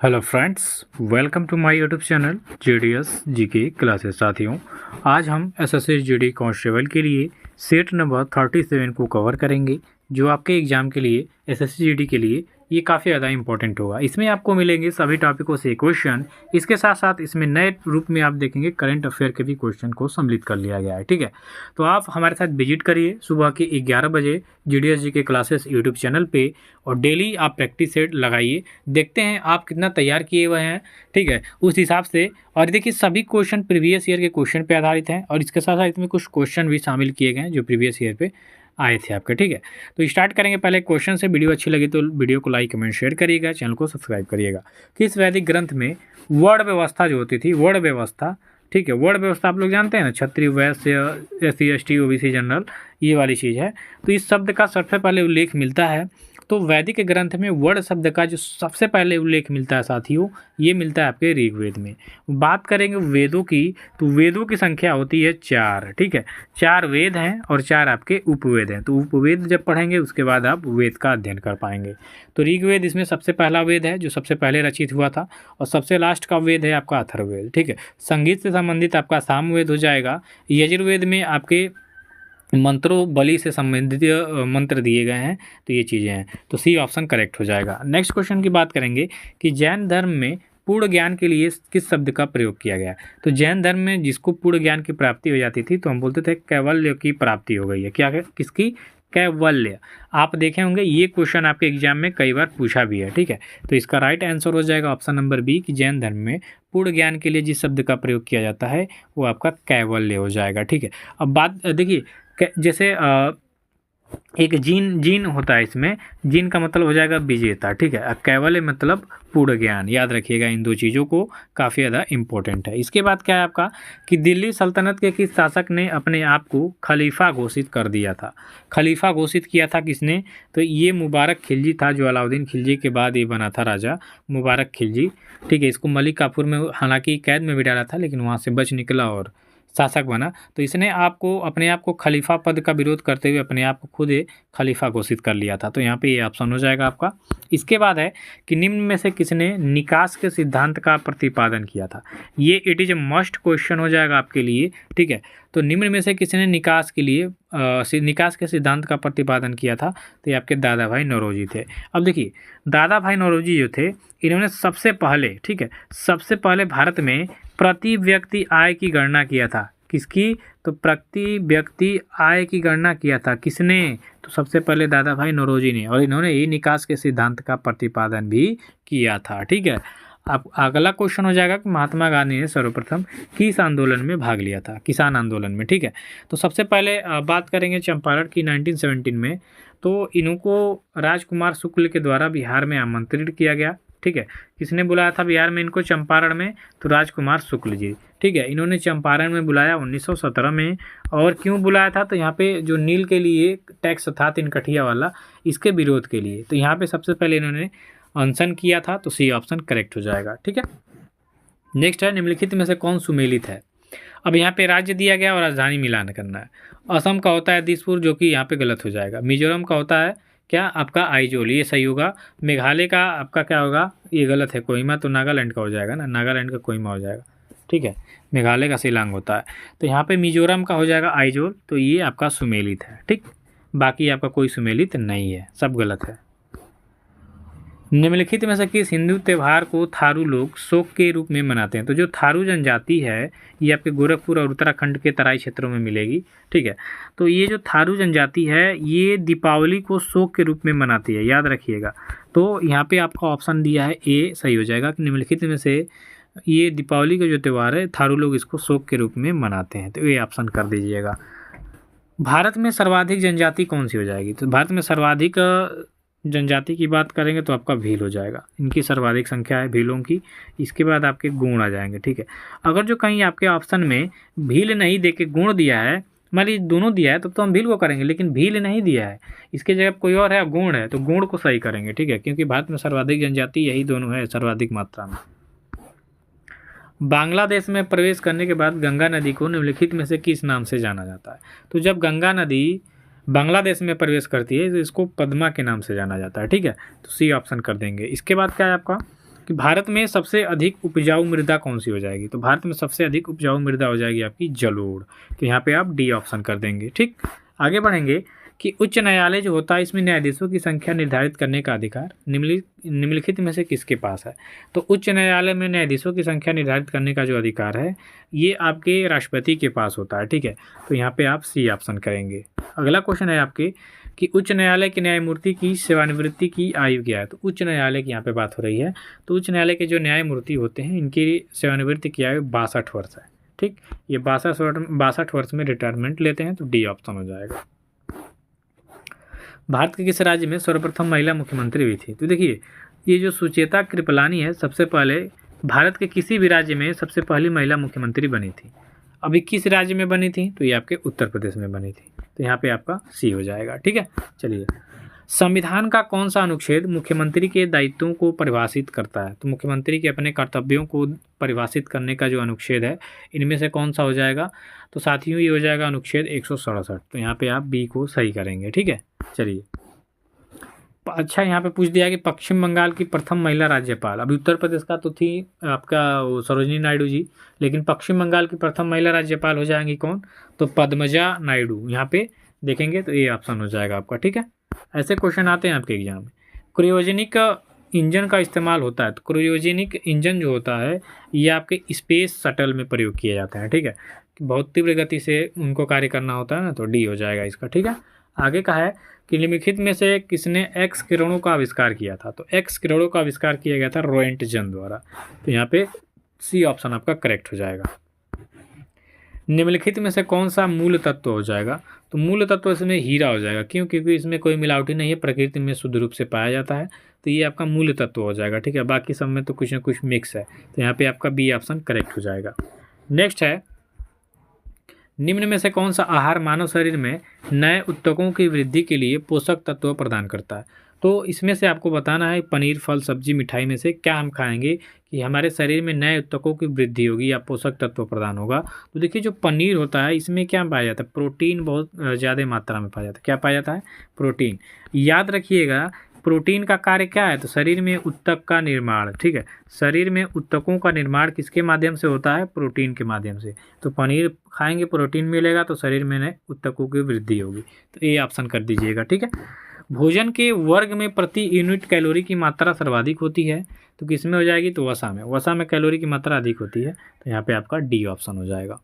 Hello friends, welcome to my YouTube channel GDS GK classes. साथियों, आज हम SSC GD constable के लिए सेट नंबर 37 को कवर करेंगे, जो आपके एग्ज़ाम के लिए एसएससी जीडी के लिए ये काफ़ी ज़्यादा इंपॉर्टेंट होगा। इसमें आपको मिलेंगे सभी टॉपिकों से क्वेश्चन। इसके साथ साथ इसमें नए रूप में आप देखेंगे करंट अफेयर के भी क्वेश्चन को सम्मिलित कर लिया गया है। ठीक है, तो आप हमारे साथ विजिट करिए सुबह के 11 बजे GDS GK classes YouTube channel पे, और डेली आप प्रैक्टिस सेट लगाइए। देखते हैं आप कितना तैयार किए हुए हैं, ठीक है, उस हिसाब से। और देखिए, सभी क्वेश्चन प्रीवियस ईयर के क्वेश्चन पे आधारित हैं, और इसके साथ साथ इसमें कुछ क्वेश्चन भी शामिल किए गए हैं जो प्रीवियस ईयर पे आए थे आपके। ठीक है, तो स्टार्ट करेंगे पहले क्वेश्चन से। वीडियो अच्छी लगी तो वीडियो को लाइक कमेंट शेयर करिएगा, चैनल को सब्सक्राइब करिएगा। किस वैदिक ग्रंथ में वर्ण व्यवस्था जो होती थी, वर्ण व्यवस्था, ठीक है, वर्ण व्यवस्था आप लोग जानते हैं ना, क्षत्रिय वैश्य SC ST OBC जनरल, ये वाली चीज़ है। तो इस शब्द का सबसे पहले उल्लेख मिलता है, तो वैदिक ग्रंथ में वर्ण शब्द का जो सबसे पहले उल्लेख मिलता है साथियों, ये मिलता है आपके ऋग्वेद में। बात करेंगे वेदों की, तो वेदों की संख्या होती है 4। ठीक है, 4 वेद हैं और 4 आपके उपवेद हैं। तो उपवेद जब पढ़ेंगे उसके बाद आप वेद का अध्ययन कर पाएंगे। तो ऋग्वेद इसमें सबसे पहला वेद है जो सबसे पहले रचित हुआ था, और सबसे लास्ट का वेद है आपका अथर्ववेद। ठीक है, संगीत से संबंधित आपका सामवेद हो जाएगा। यजुर्वेद में आपके मंत्रों बलि से संबंधित मंत्र दिए गए हैं, तो ये चीज़ें हैं, तो सी ऑप्शन करेक्ट हो जाएगा। नेक्स्ट क्वेश्चन की बात करेंगे कि जैन धर्म में पूर्ण ज्ञान के लिए किस शब्द का प्रयोग किया गया। तो जैन धर्म में जिसको पूर्ण ज्ञान की प्राप्ति हो जाती थी तो हम बोलते थे कैवल्य की प्राप्ति हो गई है। क्या है, किसकी? कैवल्य। आप देखे होंगे ये क्वेश्चन आपके एग्जाम में कई बार पूछा भी है। ठीक है, तो इसका राइट आंसर हो जाएगा ऑप्शन नंबर बी कि जैन धर्म में पूर्ण ज्ञान के लिए जिस शब्द का प्रयोग किया जाता है वो आपका कैवल्य हो जाएगा। ठीक है, अब बात देखिए, जैसे एक जीन होता है, इसमें जीन का मतलब हो जाएगा विजेता। ठीक है, कैवल्य मतलब पूर्ण ज्ञान। याद रखिएगा इन दो चीज़ों को, काफ़ी ज़्यादा इंपॉर्टेंट है। इसके बाद क्या है आपका कि दिल्ली सल्तनत के किस शासक ने अपने आप को खलीफा घोषित कर दिया था। खलीफा घोषित किया था किसने? तो ये मुबारक खिलजी था, जो अलाउद्दीन खिलजी के बाद ये बना था राजा मुबारक खिलजी। ठीक है, इसको मलिक काफूर में हालांकि कैद में भी डाला था, लेकिन वहाँ से बच निकला और शासक बना। तो इसने आपको अपने आप को खलीफा पद का विरोध करते हुए अपने आप को खुद खलीफा घोषित कर लिया था। तो यहाँ पे ये ऑप्शन हो जाएगा आपका। इसके बाद है कि निम्न में से किसने निकास के सिद्धांत का प्रतिपादन किया था। ये it is a must question हो जाएगा आपके लिए। ठीक है, तो निम्न में से किसने निकास के लिए निकास के सिद्धांत का प्रतिपादन किया था। तो ये आपके दादा भाई नौरोजी थे। अब देखिए, दादा भाई नौरोजी जो थे, इन्होंने सबसे पहले, ठीक है, सबसे पहले भारत में प्रति व्यक्ति आय की गणना किया था। किसकी? तो प्रति व्यक्ति आय की गणना किया था किसने? तो सबसे पहले दादा भाई नौरोजी ने, और इन्होंने ही निकास के सिद्धांत का प्रतिपादन भी किया था। ठीक है, अब अगला क्वेश्चन हो जाएगा कि महात्मा गांधी ने सर्वप्रथम किस आंदोलन में भाग लिया था? किसान आंदोलन में। ठीक है, तो सबसे पहले बात करेंगे चंपारण की 1917 में। तो इनको राजकुमार शुक्ल के द्वारा बिहार में आमंत्रित किया गया। ठीक है, किसने बुलाया था बिहार में इनको चंपारण में? तो राजकुमार शुक्ल जी। ठीक है, इन्होंने चंपारण में बुलाया 1917 में। और क्यों बुलाया था? तो यहाँ पे जो नील के लिए टैक्स था तिनकठिया वाला, इसके विरोध के लिए। तो यहाँ पे सबसे पहले इन्होंने अनशन किया था, तो सी ऑप्शन करेक्ट हो जाएगा। ठीक है, नेक्स्ट है निम्नलिखित में से कौन सुमेलित है। अब यहाँ पे राज्य दिया गया और राजधानी मिलान करना है। असम का होता है दिसपुर, जो कि यहाँ पे गलत हो जाएगा। मिजोरम का होता है क्या? आपका आइजोल, ये सही होगा। मेघालय का आपका क्या होगा? ये गलत है। कोहिमा तो नागालैंड का हो जाएगा ना, नागालैंड का कोहिमा हो जाएगा। ठीक है, मेघालय का शिलांग होता है। तो यहाँ पे मिजोरम का हो जाएगा आइजोल, तो ये आपका सुमेलित है। ठीक, बाकी आपका कोई सुमेलित नहीं है, सब गलत है। निम्नलिखित में से किस हिंदू त्यौहार को थारू लोग शोक के रूप में मनाते हैं? तो जो थारू जनजाति है, ये आपके गोरखपुर और उत्तराखंड के तराई क्षेत्रों में मिलेगी। ठीक है, तो ये जो थारू जनजाति है ये दीपावली को शोक के रूप में मनाती है, याद रखिएगा। तो यहाँ पे आपका ऑप्शन दिया है ए सही हो जाएगा कि निम्नलिखित में से ये दीपावली का जो त्यौहार है थारू लोग इसको शोक के रूप में मनाते हैं, तो ये ऑप्शन कर दीजिएगा। भारत में सर्वाधिक जनजाति कौन सी हो जाएगी? तो भारत में सर्वाधिक जनजाति की बात करेंगे तो आपका भील हो जाएगा। इनकी सर्वाधिक संख्या है भीलों की। इसके बाद आपके गुण आ जाएंगे। ठीक है, अगर जो कहीं आपके ऑप्शन में भील नहीं दे के गुण दिया है, मान लीजिए दोनों दिया है, तो हम भील को करेंगे, लेकिन भील नहीं दिया है, इसके जगह कोई और है गुण है, तो गुण को सही करेंगे। ठीक है, क्योंकि भारत में सर्वाधिक जनजाति यही दोनों है, सर्वाधिक मात्रा में। बांग्लादेश में प्रवेश करने के बाद गंगा नदी को निम्नलिखित में से किस नाम से जाना जाता है? तो जब गंगा नदी बांग्लादेश में प्रवेश करती है, तो इसको पद्मा के नाम से जाना जाता है। ठीक है, तो सी ऑप्शन कर देंगे। इसके बाद क्या है आपका कि भारत में सबसे अधिक उपजाऊ मृदा कौन सी हो जाएगी, तो भारत में सबसे अधिक उपजाऊ मृदा हो जाएगी आपकी जलोढ़, तो यहाँ पे आप डी ऑप्शन कर देंगे। ठीक, आगे बढ़ेंगे कि उच्च न्यायालय जो होता है इसमें न्यायाधीशों की संख्या निर्धारित करने का अधिकार निम्नलिखित में से किसके पास है, तो उच्च न्यायालय में न्यायाधीशों की संख्या निर्धारित करने का जो अधिकार है ये आपके राष्ट्रपति के पास होता है। ठीक है, तो यहाँ पे आप सी ऑप्शन करेंगे। अगला क्वेश्चन है आपके कि उच्च न्यायालय के न्यायमूर्ति की सेवानिवृत्ति की आयु क्या है, तो उच्च न्यायालय की यहाँ पे बात हो रही है। तो उच्च न्यायालय के जो न्यायमूर्ति होते हैं इनकी सेवानिवृत्ति की आयु 62 वर्ष है। ठीक, ये 62 वर्ष में रिटायरमेंट लेते हैं, तो डी ऑप्शन हो जाएगा। भारत के किस राज्य में सर्वप्रथम महिला मुख्यमंत्री हुई थी, तो देखिए ये जो सुचेता कृपलानी है सबसे पहले भारत के किसी भी राज्य में सबसे पहली महिला मुख्यमंत्री बनी थी। अभी किस राज्य में बनी थी, तो ये आपके उत्तर प्रदेश में बनी थी, तो यहाँ पे आपका सी हो जाएगा। ठीक है, चलिए संविधान का कौन सा अनुच्छेद मुख्यमंत्री के दायित्वों को परिभाषित करता है, तो मुख्यमंत्री के अपने कर्तव्यों को परिभाषित करने का जो अनुच्छेद है इनमें से कौन सा हो जाएगा, तो साथियों ये हो जाएगा अनुच्छेद 167, तो यहाँ पे आप बी को सही करेंगे। ठीक है, चलिए अच्छा यहाँ पे पूछ दिया कि पश्चिम बंगाल की प्रथम महिला राज्यपाल, अभी उत्तर प्रदेश का तो थी आपका सरोजिनी नायडू जी, लेकिन पश्चिम बंगाल की प्रथम महिला राज्यपाल हो जाएंगी कौन, तो पद्मजा नायडू, यहाँ पे देखेंगे तो ये ऑप्शन हो जाएगा आपका। ठीक है, ऐसे क्वेश्चन आते हैं आपके एग्जाम में। क्रायोजेनिक इंजन का इस्तेमाल होता है, तो क्रायोजेनिक इंजन जो होता है ये आपके स्पेस शटल में प्रयोग किया जाता है। ठीक है, बहुत तीव्र गति से उनको कार्य करना होता है ना, तो डी हो जाएगा इसका। ठीक है, आगे का है कि निम्नलिखित में से किसने एक्स किरणों का आविष्कार किया था, तो एक्स किरणों का आविष्कार किया गया था रोएंटजन द्वारा, तो यहाँ पे सी ऑप्शन आपका करेक्ट हो जाएगा। निम्नलिखित में से कौन सा मूल तत्व हो जाएगा, तो मूल तत्व इसमें हीरा हो जाएगा, क्यों, क्योंकि इसमें कोई मिलावटी नहीं है, प्रकृति में शुद्ध रूप से पाया जाता है, तो ये आपका मूल तत्व हो जाएगा। ठीक है, बाकी सब में तो कुछ ना कुछ मिक्स है, तो यहाँ पे आपका बी ऑप्शन करेक्ट हो जाएगा। नेक्स्ट है निम्न में से कौन सा आहार मानव शरीर में नए उत्तकों की वृद्धि के लिए पोषक तत्व प्रदान करता है, तो इसमें से आपको बताना है पनीर, फल, सब्जी, मिठाई में से क्या हम खाएंगे कि हमारे शरीर में नए उत्तकों की वृद्धि होगी या पोषक तत्व प्रदान होगा। तो देखिए जो पनीर होता है इसमें क्या पाया जाता है, प्रोटीन बहुत ज़्यादा मात्रा में पाया जाता है। क्या पाया जाता है, प्रोटीन। याद रखिएगा प्रोटीन का कार्य क्या है, तो शरीर में उत्तक का निर्माण। ठीक है, शरीर में उत्तकों का निर्माण किसके माध्यम से होता है, प्रोटीन के माध्यम से। तो पनीर खाएंगे प्रोटीन मिलेगा तो शरीर में उत्तकों की वृद्धि होगी, तो ये ऑप्शन कर दीजिएगा। ठीक है, भोजन के वर्ग में प्रति यूनिट कैलोरी की मात्रा सर्वाधिक होती है, तो किस में हो जाएगी, तो वसा में। वसा में कैलोरी की मात्रा अधिक होती है, तो यहाँ पे आपका डी ऑप्शन हो जाएगा।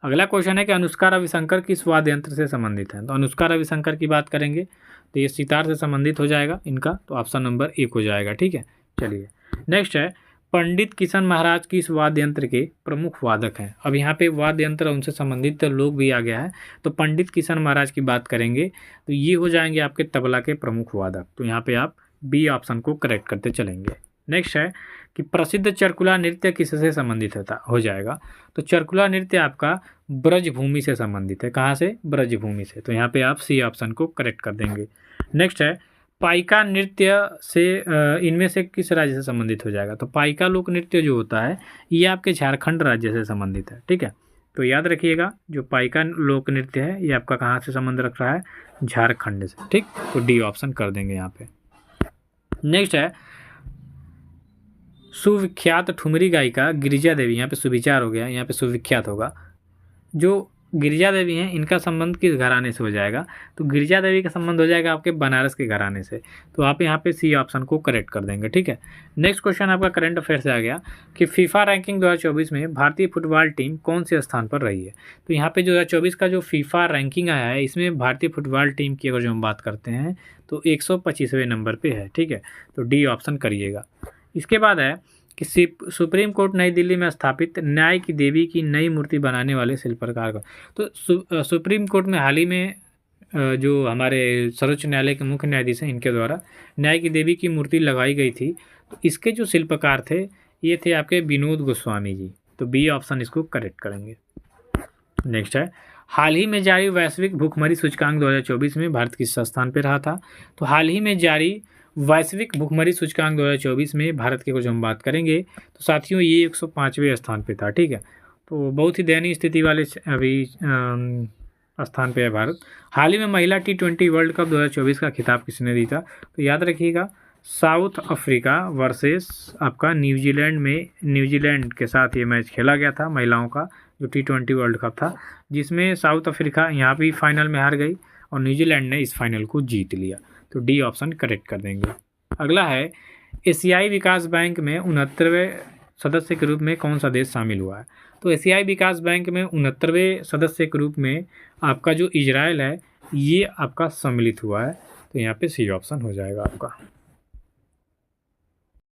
अगला क्वेश्चन है कि अनुष्का रविशंकर किस वाद्य यंत्र से संबंधित है, तो अनुष्का रविशंकर की बात करेंगे तो ये सितार से संबंधित हो जाएगा इनका, तो ऑप्शन नंबर 1 हो जाएगा। ठीक है, चलिए नेक्स्ट है पंडित किशन महाराज किस वाद्य यंत्र के प्रमुख वादक हैं। अब यहाँ पे वाद्य यंत्र उनसे संबंधित लोग भी आ गया है, तो पंडित किशन महाराज की बात करेंगे तो ये हो जाएंगे आपके तबला के प्रमुख वादक, तो यहाँ पे आप बी ऑप्शन को करेक्ट करते चलेंगे। नेक्स्ट है कि प्रसिद्ध चरकुला नृत्य किससे संबंधित हो जाएगा, तो चरकुला नृत्य आपका ब्रजभूमि से संबंधित है। कहाँ से, ब्रजभूमि से, तो यहाँ पे आप सी ऑप्शन को करेक्ट कर देंगे। नेक्स्ट है पाइका नृत्य से इनमें से किस राज्य से संबंधित हो जाएगा, तो पाइका लोक नृत्य जो होता है ये आपके झारखंड राज्य से संबंधित है। ठीक है, तो याद रखिएगा जो पाइका लोक नृत्य है ये आपका कहाँ से संबंध रख रहा है, झारखंड से। ठीक, तो डी ऑप्शन कर देंगे यहाँ पे। नेक्स्ट है सुविख्यात ठुमरी गायिका गिरिजा देवी, यहाँ पे सुविचार हो गया, यहाँ पे सुविख्यात होगा। जो गिरिजा देवी हैं इनका संबंध किस घराने से हो जाएगा, तो गिरिजा देवी का संबंध हो जाएगा आपके बनारस के घराने से, तो आप यहाँ पे सी ऑप्शन को करेक्ट कर देंगे। ठीक है, नेक्स्ट क्वेश्चन आपका करंट अफेयर से आ गया कि फीफा रैंकिंग 2024 में भारतीय फुटबॉल टीम कौन से स्थान पर रही है, तो यहाँ पे 2024 का जो फीफा रैंकिंग आया है इसमें भारतीय फुटबॉल टीम की अगर जो हम बात करते हैं तो 125वें नंबर पर है। ठीक है, तो डी ऑप्शन करिएगा। इसके बाद है कि सुप्रीम कोर्ट नई दिल्ली में स्थापित न्याय की देवी की नई मूर्ति बनाने वाले शिल्पकार का, तो सुप्रीम कोर्ट में हाल ही में जो हमारे सर्वोच्च न्यायालय के मुख्य न्यायाधीश हैं इनके द्वारा न्याय की देवी की मूर्ति लगाई गई थी, तो इसके जो शिल्पकार थे ये थे आपके विनोद गोस्वामी जी, तो बी ऑप्शन इसको करेक्ट करेंगे। नेक्स्ट है हाल ही में जारी वैश्विक भूखमरी सूचकांक 2024 में भारत किस स्थान पर रहा था, तो हाल ही में जारी वैश्विक भूखमरी सूचकांक 2024 में भारत की कुछ हम बात करेंगे तो साथियों ये 105वें स्थान पे था। ठीक है, तो बहुत ही दयनीय स्थिति वाले अभी स्थान पे है भारत। हाल ही में महिला T20 वर्ल्ड कप 2024 का खिताब किसने जीता? तो याद रखिएगा, साउथ अफ्रीका वर्सेस आपका न्यूजीलैंड में, न्यूजीलैंड के साथ ये मैच खेला गया था महिलाओं का, जो T20 वर्ल्ड कप था, जिसमें साउथ अफ्रीका यहाँ भी फाइनल में हार गई और न्यूजीलैंड ने इस फाइनल को जीत लिया। तो डी ऑप्शन करेक्ट कर देंगे। अगला है, एशियाई विकास बैंक में 69वें सदस्य के रूप में कौन सा देश शामिल हुआ है? तो एशियाई विकास बैंक में 69वें सदस्य के रूप में आपका जो इजराइल है, ये आपका सम्मिलित हुआ है। तो यहाँ पे सी ऑप्शन हो जाएगा आपका।